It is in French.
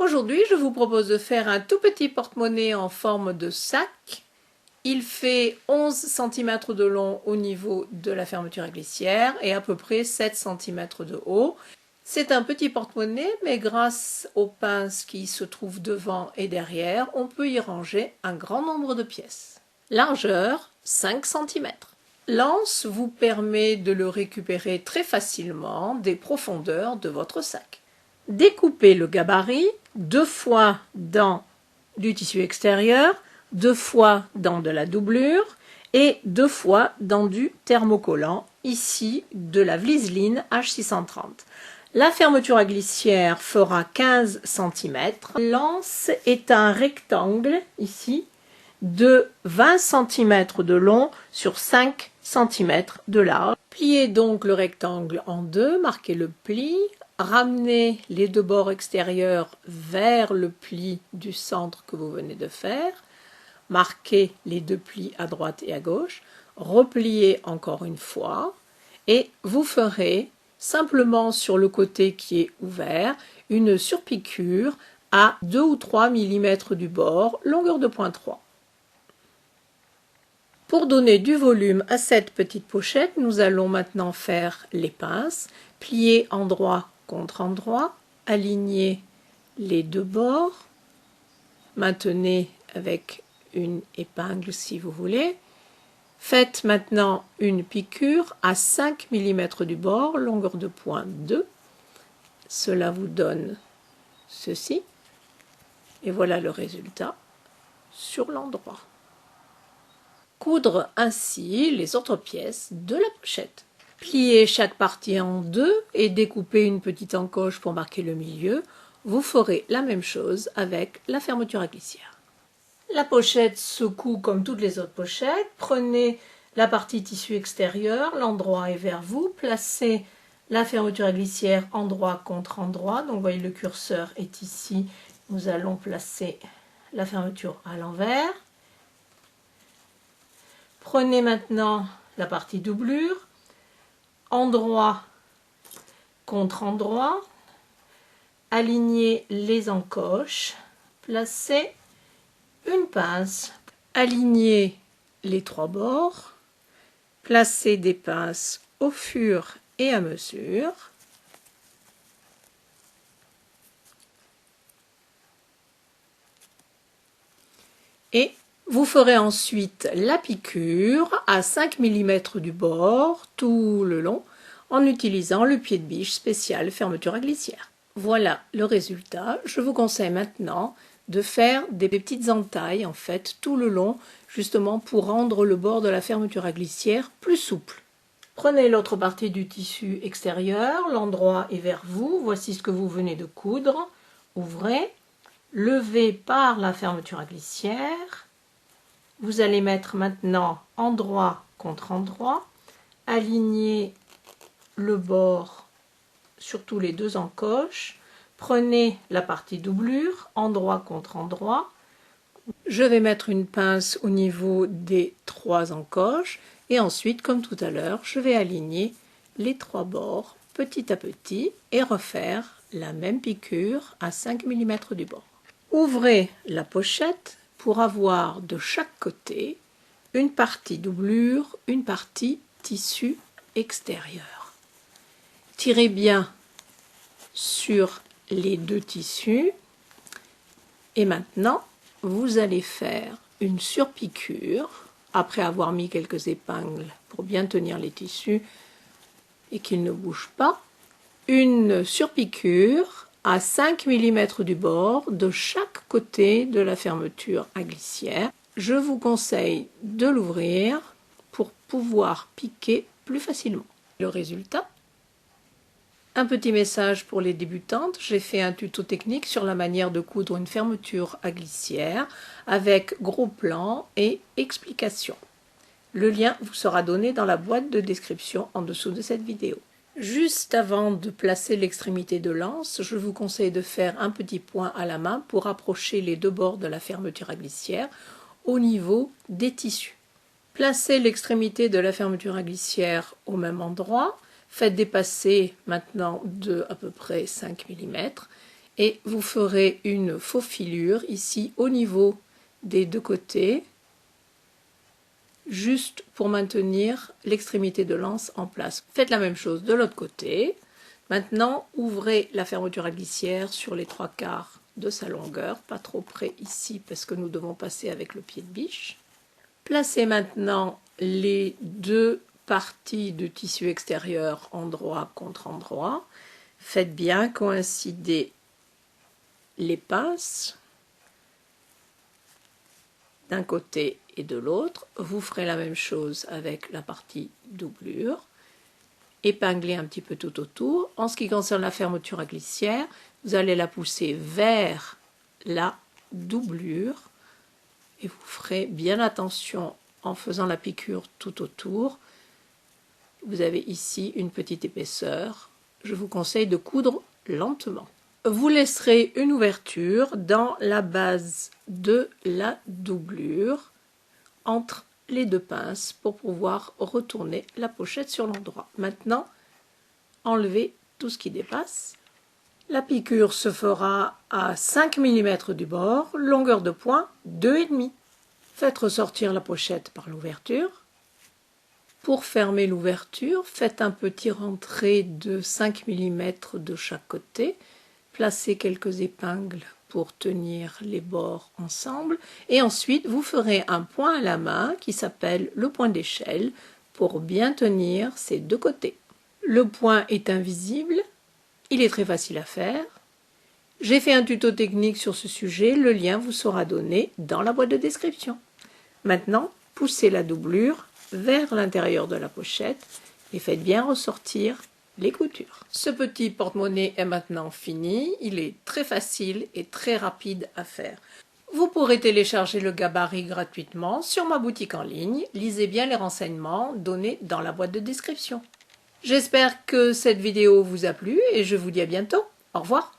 Aujourd'hui, je vous propose de faire un tout petit porte-monnaie en forme de sac. Il fait 11 cm de long au niveau de la fermeture à glissière et à peu près 7 cm de haut. C'est un petit porte-monnaie, mais grâce aux pinces qui se trouvent devant et derrière, on peut y ranger un grand nombre de pièces. Largeur 5 cm. L'anse vous permet de le récupérer très facilement des profondeurs de votre sac. Découpez le gabarit 2 fois dans du tissu extérieur, 2 fois dans de la doublure et 2 fois dans du thermocollant, ici de la Vliseline H630. La fermeture à glissière fera 15 cm. L'anse est un rectangle, ici, de 20 cm de long sur 5 cm de large. Pliez donc le rectangle en deux, marquez le pli, ramenez les deux bords extérieurs vers le pli du centre que vous venez de faire, marquez les deux plis à droite et à gauche, repliez encore une fois et vous ferez simplement sur le côté qui est ouvert une surpiqûre à 2 ou 3 mm du bord, longueur de 0,3. Pour donner du volume à cette petite pochette, nous allons maintenant faire les pinces, plier endroit contre endroit, aligner les deux bords, maintenez avec une épingle si vous voulez. Faites maintenant une piqûre à 5 mm du bord, longueur de 0,2. Cela vous donne ceci. Et voilà le résultat sur l'endroit. Coudre ainsi les autres pièces de la pochette. Pliez chaque partie en deux et découpez une petite encoche pour marquer le milieu. Vous ferez la même chose avec la fermeture à glissière. La pochette se coud comme toutes les autres pochettes. Prenez la partie tissu extérieur, l'endroit est vers vous. Placez la fermeture à glissière endroit contre endroit. Donc vous voyez le curseur est ici. Nous allons placer la fermeture à l'envers. Prenez maintenant la partie doublure, endroit contre endroit, alignez les encoches, placez une pince, alignez les trois bords, placez des pinces au fur et à mesure. Et vous ferez ensuite la piqûre à 5 mm du bord, tout le long, en utilisant le pied de biche spécial fermeture à glissière. Voilà le résultat. Je vous conseille maintenant de faire des petites entailles, en fait, tout le long, justement pour rendre le bord de la fermeture à glissière plus souple. Prenez l'autre partie du tissu extérieur, l'endroit est vers vous, voici ce que vous venez de coudre. Ouvrez, levez par la fermeture à glissière. Vous allez mettre maintenant endroit contre endroit, aligner le bord sur tous les deux encoches, prenez la partie doublure, endroit contre endroit. Je vais mettre une pince au niveau des trois encoches et ensuite, comme tout à l'heure, je vais aligner les trois bords petit à petit et refaire la même piqûre à 5 mm du bord. Ouvrez la pochette pour avoir de chaque côté une partie doublure, une partie tissu extérieur. Tirez bien sur les deux tissus et maintenant vous allez faire une surpiqûre après avoir mis quelques épingles pour bien tenir les tissus et qu'ils ne bougent pas. Une surpiqûre à 5 mm du bord de chaque côté de la fermeture à glissière. Je vous conseille de l'ouvrir pour pouvoir piquer plus facilement. Le résultat, un petit message pour les débutantes, j'ai fait un tuto technique sur la manière de coudre une fermeture à glissière avec gros plan et explication. Le lien vous sera donné dans la boîte de description en dessous de cette vidéo. Juste avant de placer l'extrémité de l'anse, je vous conseille de faire un petit point à la main pour approcher les deux bords de la fermeture à glissière au niveau des tissus. Placez l'extrémité de la fermeture à glissière au même endroit, faites dépasser maintenant de à peu près 5 mm et vous ferez une faufilure ici au niveau des deux côtés, juste pour maintenir l'extrémité de l'anse en place. Faites la même chose de l'autre côté. Maintenant, ouvrez la fermeture à glissière sur les 3/4 de sa longueur, pas trop près ici parce que nous devons passer avec le pied de biche. Placez maintenant les deux parties du tissu extérieur endroit contre endroit. Faites bien coïncider les pinces d'un côté et de l'autre. Vous ferez la même chose avec la partie doublure. Épinglez un petit peu tout autour. En ce qui concerne la fermeture à glissière, vous allez la pousser vers la doublure et vous ferez bien attention en faisant la piqûre tout autour. Vous avez ici une petite épaisseur. Je vous conseille de coudre lentement. Vous laisserez une ouverture dans la base de la doublure entre les deux pinces pour pouvoir retourner la pochette sur l'endroit. Maintenant, enlevez tout ce qui dépasse. La piqûre se fera à 5 mm du bord, longueur de point 2,5. Faites ressortir la pochette par l'ouverture. Pour fermer l'ouverture, faites un petit rentré de 5 mm de chaque côté. Placez quelques épingles pour tenir les bords ensemble et ensuite vous ferez un point à la main qui s'appelle le point d'échelle pour bien tenir ces deux côtés. Le point est invisible, il est très facile à faire. J'ai fait un tuto technique sur ce sujet, le lien vous sera donné dans la boîte de description. Maintenant, poussez la doublure vers l'intérieur de la pochette et faites bien ressortir les coutures. Ce petit porte-monnaie est maintenant fini, il est très facile et très rapide à faire. Vous pourrez télécharger le gabarit gratuitement sur ma boutique en ligne, lisez bien les renseignements donnés dans la boîte de description. J'espère que cette vidéo vous a plu et je vous dis à bientôt. Au revoir.